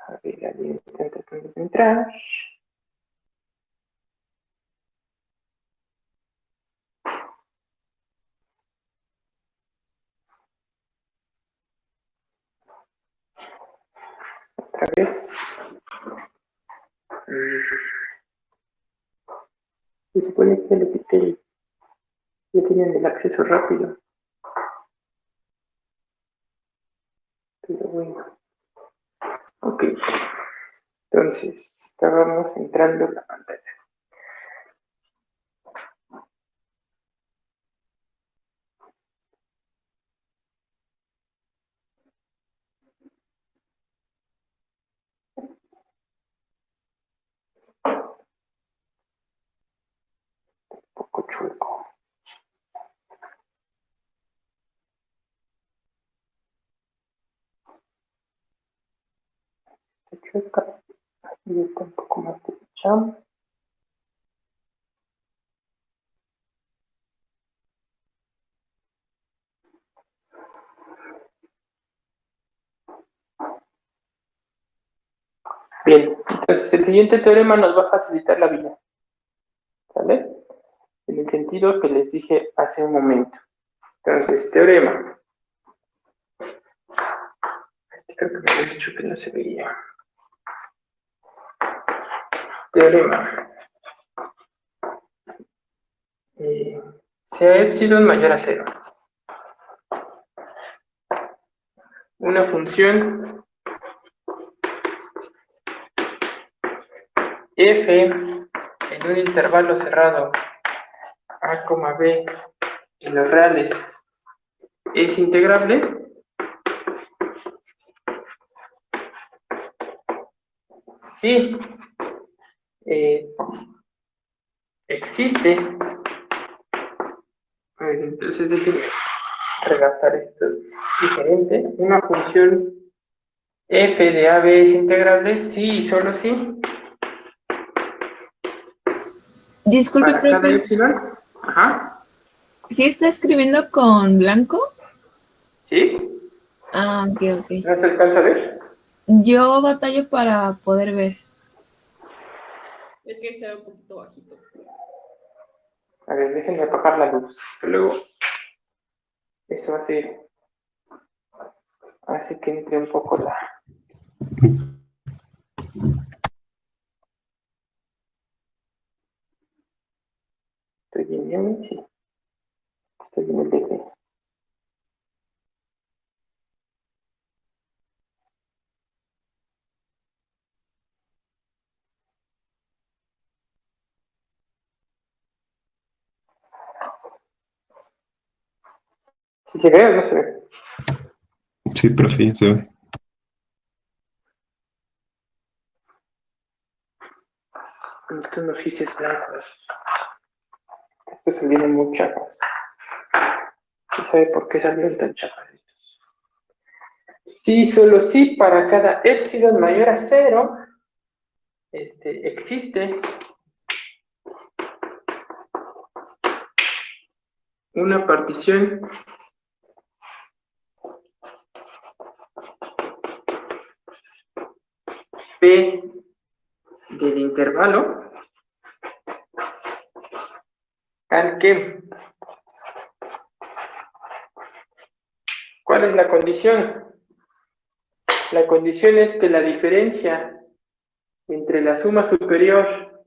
A ver, la línea está tratando de entrar. Otra vez. Se supone que le quité, ya tenían el acceso rápido. Pero bueno. Ok. Entonces, estábamos entrando en la pantalla. Un poco chueco. Está chueca. Y está un poco más derecha. Bien, entonces el siguiente teorema nos va a facilitar la vida, ¿vale? En el sentido que les dije hace un momento. Entonces, teorema. Creo que me habían dicho que no se veía. Teorema. Sea epsilon mayor a 0. Una función f en un intervalo cerrado a, b en los reales es integrable si existe. Entonces déjenme redactar esto diferente. Una función f de a b es integrable si y solo si. Disculpe, Para cada profe. epsilon. Ajá. ¿Sí está escribiendo con blanco? ¿Sí? Ah, ok. ¿No se alcanza a ver? Yo batallo para poder ver. Es que se ve un poquito bajito. A ver, déjenme apagar la luz. Que luego eso va a ser. Así que entre un poco la. ¿Estoy bien? Sí. Estoy en el DG. ¿Sí se ve o no se ve? Sí, profe, se ve. Estos noticias blancos. Estos salieron muy chapas. ¿Quién sabe por qué salieron tan chapas estos? Sí, solo sí, para cada epsilon mayor a 0, existe una partición P del intervalo al que. ¿Cuál es la condición? La condición es que la diferencia entre la suma superior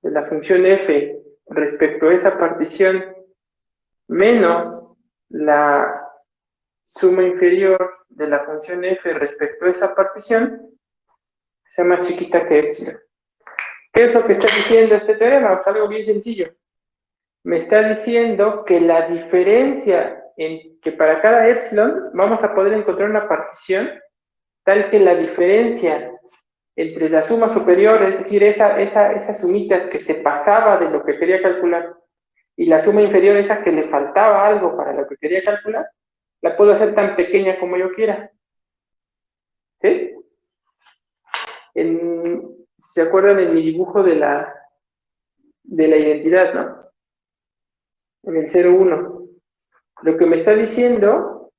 de la función f respecto a esa partición menos la suma inferior de la función f respecto a esa partición sea más chiquita que epsilon. ¿Qué es lo que está diciendo este teorema? Es algo bien sencillo. Me está diciendo que la diferencia en que para cada epsilon vamos a poder encontrar una partición tal que la diferencia entre la suma superior, es decir, esas sumitas que se pasaba de lo que quería calcular, y la suma inferior, esa que le faltaba algo para lo que quería calcular, la puedo hacer tan pequeña como yo quiera. ¿Sí? ¿Se acuerdan de mi dibujo de la identidad, no? En el 0,1. Lo que me está diciendo,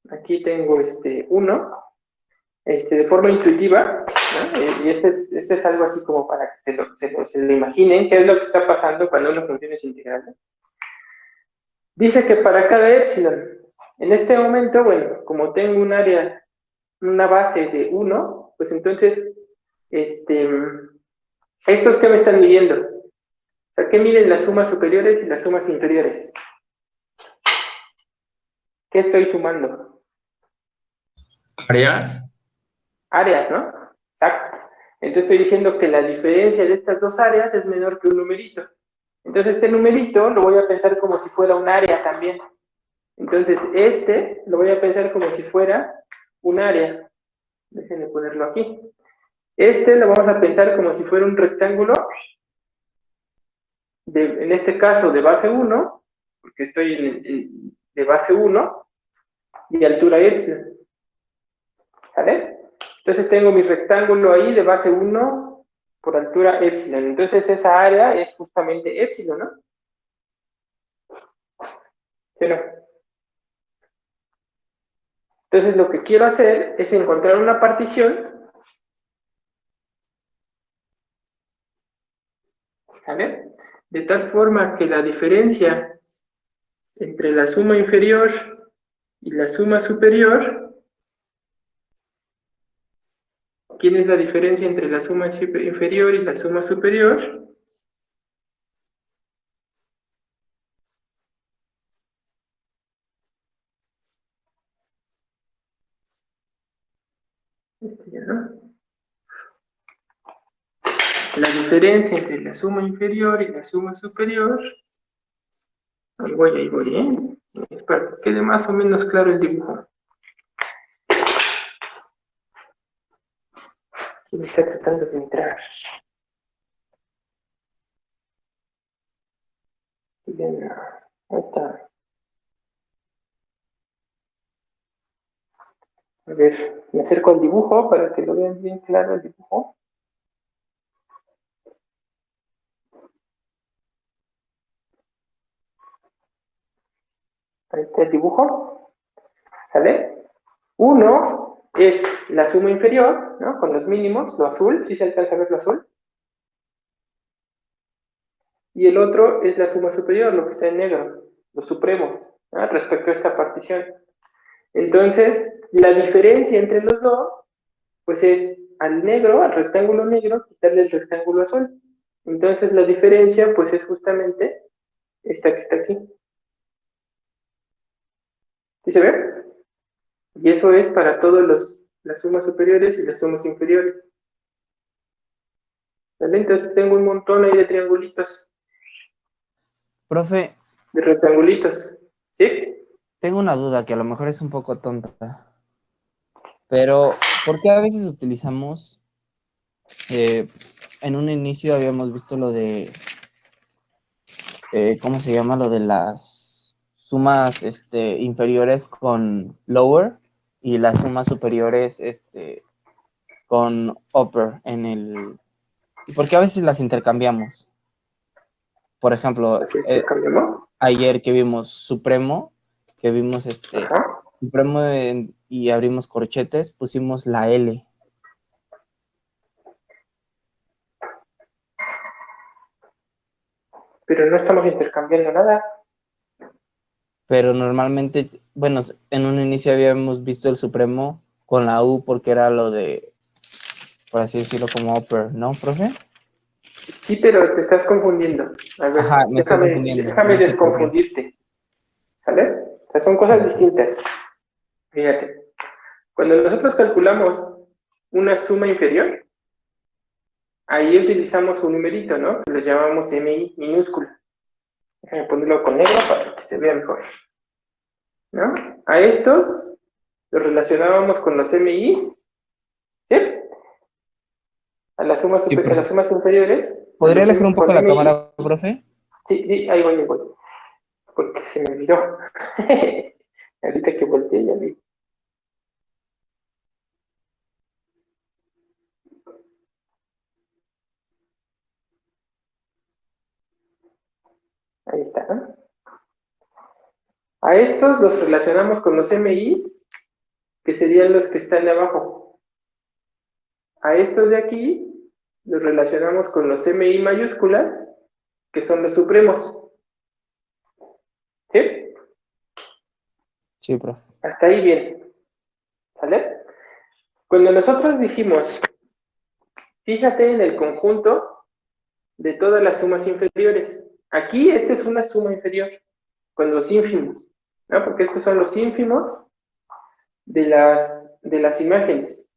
aquí tengo 1, de forma intuitiva, Y este es algo así como para que se lo imaginen, qué es lo que está pasando cuando una función es integral, ¿no? Dice que para cada epsilon, en este momento, bueno, como tengo un área, una base de 1, pues entonces, ¿estos qué me están midiendo? O sea, ¿qué miden las sumas superiores y las sumas inferiores? ¿Qué estoy sumando? Áreas. Áreas, ¿no? Exacto. Entonces estoy diciendo que la diferencia de estas dos áreas es menor que un numerito. Entonces este numerito lo voy a pensar como si fuera un área también. Entonces lo voy a pensar como si fuera un área. Déjenme ponerlo aquí. Lo vamos a pensar como si fuera un rectángulo, en este caso de base 1, porque estoy de base 1 y altura epsilon. ¿Vale? Entonces tengo mi rectángulo ahí de base 1 por altura epsilon. Entonces esa área es justamente epsilon, ¿no? ¿Sí o no? Entonces lo que quiero hacer es encontrar una partición, ¿vale? De tal forma que la diferencia entre la suma inferior y la suma superior, ¿quién es la diferencia entre la suma inferior y la suma superior? Ya, ¿no? La diferencia entre la suma inferior y la suma superior, ahí voy, ¿eh? Para que quede más o menos claro el dibujo. ¿Quién está tratando de entrar? Bien, ahí está. A ver, me acerco al dibujo para que lo vean bien claro el dibujo. Ahí está el dibujo. ¿Sale? 1 es la suma inferior, ¿no? Con los mínimos, lo azul, ¿sí se alcanza a ver lo azul? Y el otro es la suma superior, lo que está en negro, los supremos, ¿no? Respecto a esta partición. Entonces, la diferencia entre los dos, pues es al negro, al rectángulo negro, quitarle el rectángulo azul. Entonces, la diferencia, pues es justamente esta que está aquí. ¿Sí se ve? Y eso es para todas las sumas superiores y las sumas inferiores. ¿Vale? Entonces tengo un montón ahí de triangulitos, Profe, de rectangulitos. ¿Sí? tengo una duda que a lo mejor es un poco tonta, pero ¿por qué a veces utilizamos, en un inicio habíamos visto lo de, ¿cómo se llama? Lo de las sumas inferiores con lower y las sumas superiores con upper en el... ¿Por qué a veces las intercambiamos? Por ejemplo, Así que cambiamos. ayer que vimos Supremo, que vimos Ajá. Supremo y abrimos corchetes, pusimos la L. Pero no estamos intercambiando nada. Pero normalmente, bueno, en un inicio habíamos visto el Supremo con la U porque era lo de, por así decirlo, como upper, ¿no, profe? Sí, pero te estás confundiendo. A ver, Ajá, me estoy confundiendo, déjame no sé por qué. desconfundirte. ¿Sale? O sea, son cosas distintas. Fíjate. Cuando nosotros calculamos una suma inferior, ahí utilizamos un numerito, ¿no? Que lo llamamos MI minúscula. Déjame ponerlo con negro para que se vea mejor, ¿no? A estos los relacionábamos con los MIs, ¿sí? A las sumas, Sí, a las profe. sumas inferiores, ¿Podría alejar un con poco la MI. cámara, profe? Sí, ahí voy. Porque se me olvidó. Ahorita que volteé ya vi. Ahí está, ¿no? A estos los relacionamos con los MIs, que serían los que están de abajo. a estos de aquí los relacionamos con los MI mayúsculas, que son los supremos. ¿Sí? Sí, profe. Hasta ahí bien. ¿Vale? Cuando nosotros dijimos, fíjate en el conjunto de todas las sumas inferiores. Aquí esta es una suma inferior, con los ínfimos, ¿no? Porque estos son los ínfimos de las imágenes.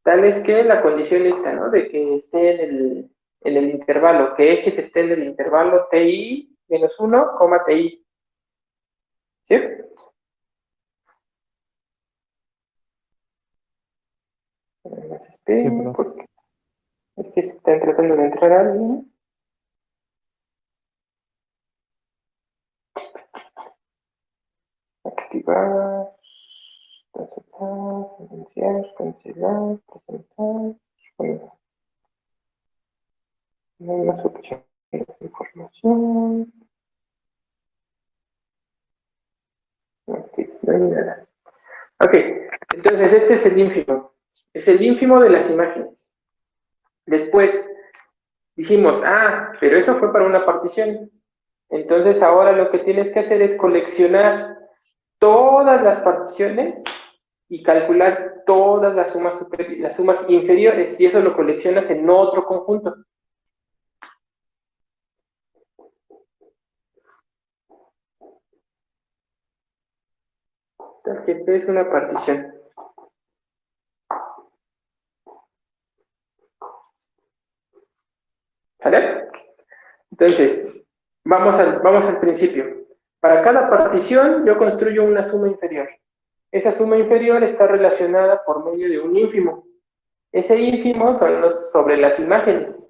Tal es que la condición esta, ¿no? De que esté en el intervalo, que X esté en el intervalo TI menos 1, TI. ¿Sí? Más esperen, Sí, profe. porque es que están tratando de entrar alguien. Activar, presentar, iniciar, cancelar, presentar, bueno, no hay más opciones de información. Ok, no hay nada. Ok, entonces este es el ínfimo. Es el ínfimo de las imágenes. Después dijimos, pero eso fue para una partición. Entonces ahora lo que tienes que hacer es coleccionar todas las particiones y calcular todas las sumas inferiores, y eso lo coleccionas en otro conjunto. Tarjeta es una partición. ¿Sale? Entonces, vamos al principio. Para cada partición yo construyo una suma inferior. Esa suma inferior está relacionada por medio de un ínfimo. Ese ínfimo son sobre las imágenes.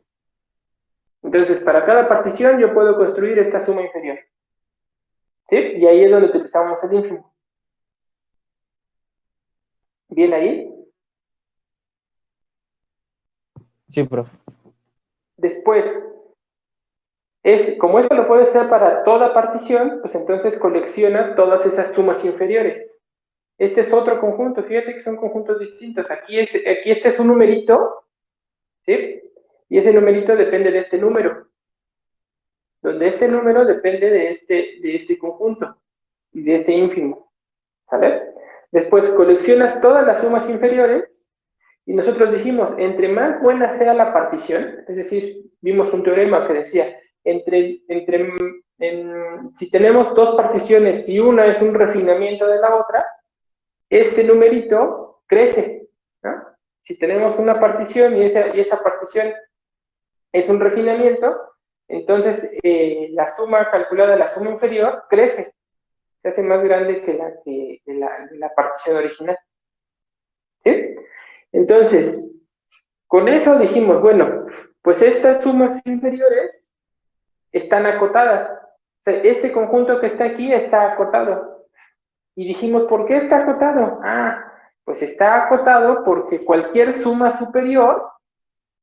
Entonces, para cada partición yo puedo construir esta suma inferior. ¿Sí? Y ahí es donde utilizamos el ínfimo. ¿Bien ahí? Sí, profe. Después, como eso lo puede ser para toda partición, pues entonces colecciona todas esas sumas inferiores. Este es otro conjunto, fíjate que son conjuntos distintos. Aquí este es un numerito, ¿sí? Y ese numerito depende de este número. Donde este número depende de este conjunto y de este ínfimo. ¿Vale? Después coleccionas todas las sumas inferiores y nosotros dijimos, entre más buena sea la partición, es decir, vimos un teorema que decía, si tenemos dos particiones y una es un refinamiento de la otra, este numerito crece, ¿no? Si tenemos una partición y esa partición es un refinamiento, entonces la suma calculada, la suma inferior, crece, se hace más grande que la partición original. ¿Sí? Entonces, con eso dijimos, bueno, pues estas sumas inferiores están acotadas. O sea, este conjunto que está aquí está acotado. Y dijimos, ¿por qué está acotado? Pues está acotado porque cualquier suma superior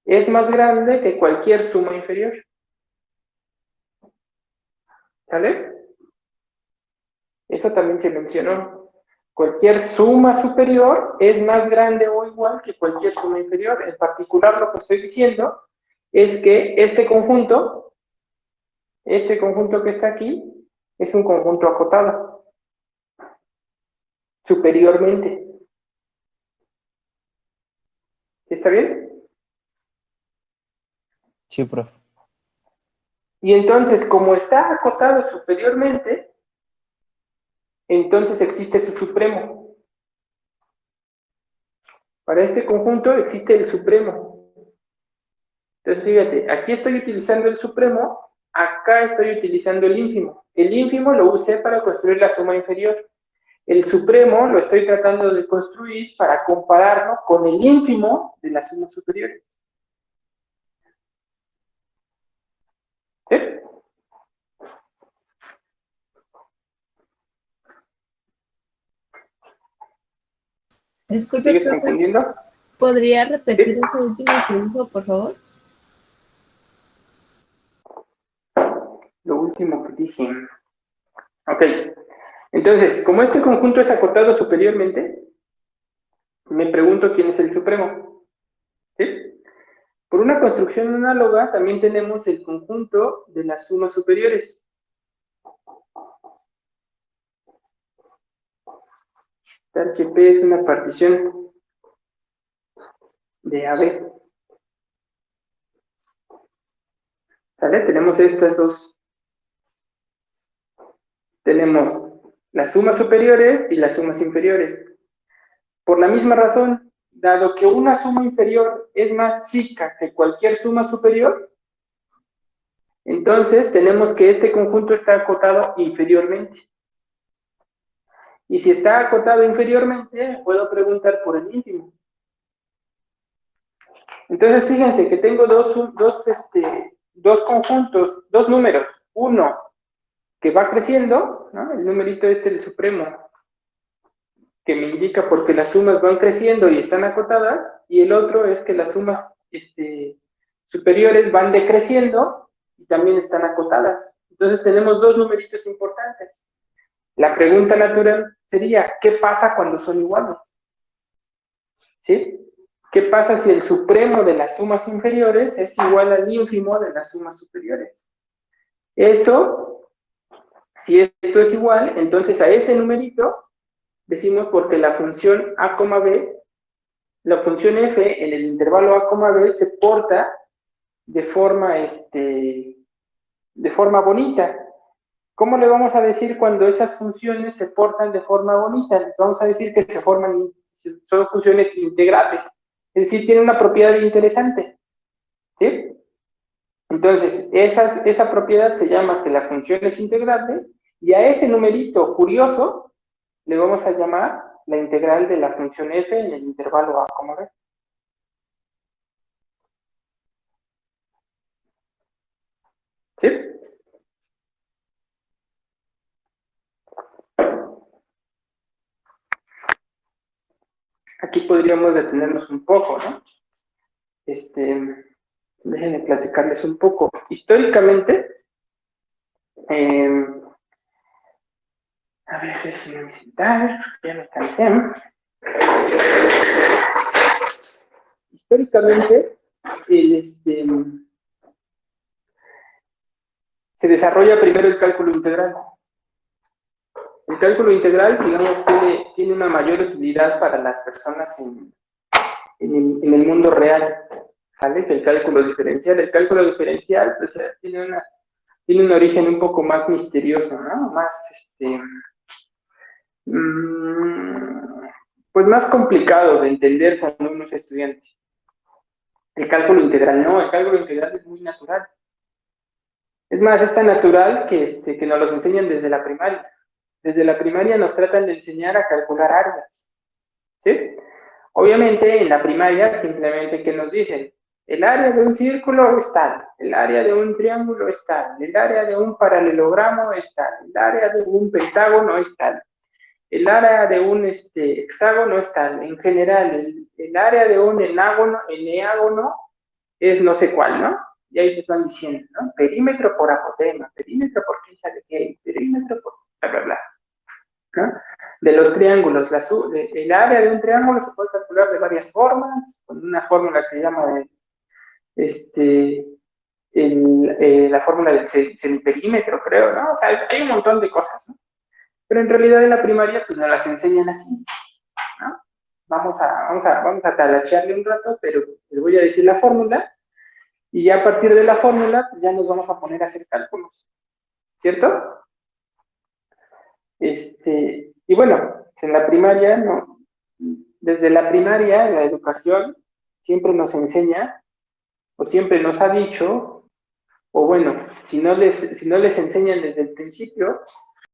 es más grande que cualquier suma inferior. ¿Sale? Eso también se mencionó. Cualquier suma superior es más grande o igual que cualquier suma inferior. En particular, lo que estoy diciendo es que este conjunto que está aquí, es un conjunto acotado. Superiormente. ¿Está bien? Sí, profe. Y entonces, como está acotado superiormente, entonces existe su supremo. Para este conjunto existe el supremo. Entonces, fíjate, aquí estoy utilizando el supremo, acá estoy utilizando el ínfimo. El ínfimo lo usé para construir la suma inferior. El supremo lo estoy tratando de construir para compararlo con el ínfimo de las sumas superiores. ¿Sí? Disculpe, ¿Sigues profe, confundiendo? ¿podría repetir Sí. eso último que dijo, por favor? Lo último que dije. Ok. Entonces, como este conjunto es acotado superiormente, me pregunto quién es el supremo. ¿Sí? Por una construcción análoga también tenemos el conjunto de las sumas superiores. Tal que P es una partición de AB. ¿Sale? Tenemos estas dos. Tenemos las sumas superiores y las sumas inferiores. Por la misma razón, dado que una suma inferior es más chica que cualquier suma superior, entonces tenemos que este conjunto está acotado inferiormente. Y si está acotado inferiormente, puedo preguntar por el ínfimo. Entonces, fíjense que tengo dos conjuntos, dos números. Uno que va creciendo, ¿no? El numerito el supremo, que me indica porque las sumas van creciendo y están acotadas, y el otro es que las sumas superiores van decreciendo y también están acotadas. Entonces tenemos dos numeritos importantes. La pregunta natural sería, ¿qué pasa cuando son iguales? ¿Sí? ¿Qué pasa si el supremo de las sumas inferiores es igual al ínfimo de las sumas superiores? Eso, si esto es igual, entonces a ese numerito decimos porque la función a, b, la función f en el intervalo a, b se porta de forma bonita. ¿Cómo le vamos a decir cuando esas funciones se portan de forma bonita? Les vamos a decir que son funciones integrales, es decir, tienen una propiedad interesante, ¿sí? Entonces, esa propiedad se llama que la función es integrable, y a ese numerito curioso le vamos a llamar la integral de la función f en el intervalo a, b. ¿Sí? Aquí podríamos detenernos un poco, ¿no? Déjenme platicarles un poco. Históricamente, a ver, déjenme citar, ya me cansé. Históricamente, se desarrolla primero el cálculo integral. El cálculo integral, digamos, tiene una mayor utilidad para las personas en el mundo real, ¿vale? Que el cálculo diferencial. El cálculo diferencial, pues, tiene un origen un poco más misterioso, ¿no? Más, pues más complicado de entender cuando uno es estudiante. El cálculo integral no, el cálculo integral es muy natural. Es más, es tan natural que nos los enseñan desde la primaria. Desde la primaria nos tratan de enseñar a calcular áreas, ¿sí? Obviamente en la primaria simplemente que nos dicen, el área de un círculo es tal, el área de un triángulo es tal, el área de un paralelogramo es tal, el área de un pentágono es tal, el área de un hexágono es tal. En general, el área de un enágono es no sé cuál, ¿no? Y ahí les van diciendo, ¿no? Perímetro por apotema, perímetro por quién sabe qué, perímetro por bla, bla, bla, ¿no? De los triángulos, el área de un triángulo se puede calcular de varias formas, con una fórmula que se llama la fórmula del semiperímetro, creo, ¿no? O sea, hay un montón de cosas, ¿no? Pero en realidad en la primaria pues nos las enseñan así, ¿no? Vamos a talachearle un rato, pero les voy a decir la fórmula, y ya a partir de la fórmula pues ya nos vamos a poner a hacer cálculos, ¿cierto? Y bueno, en la primaria, no, desde la primaria, la educación siempre nos enseña, o siempre nos ha dicho, o bueno, si no les enseñan desde el principio,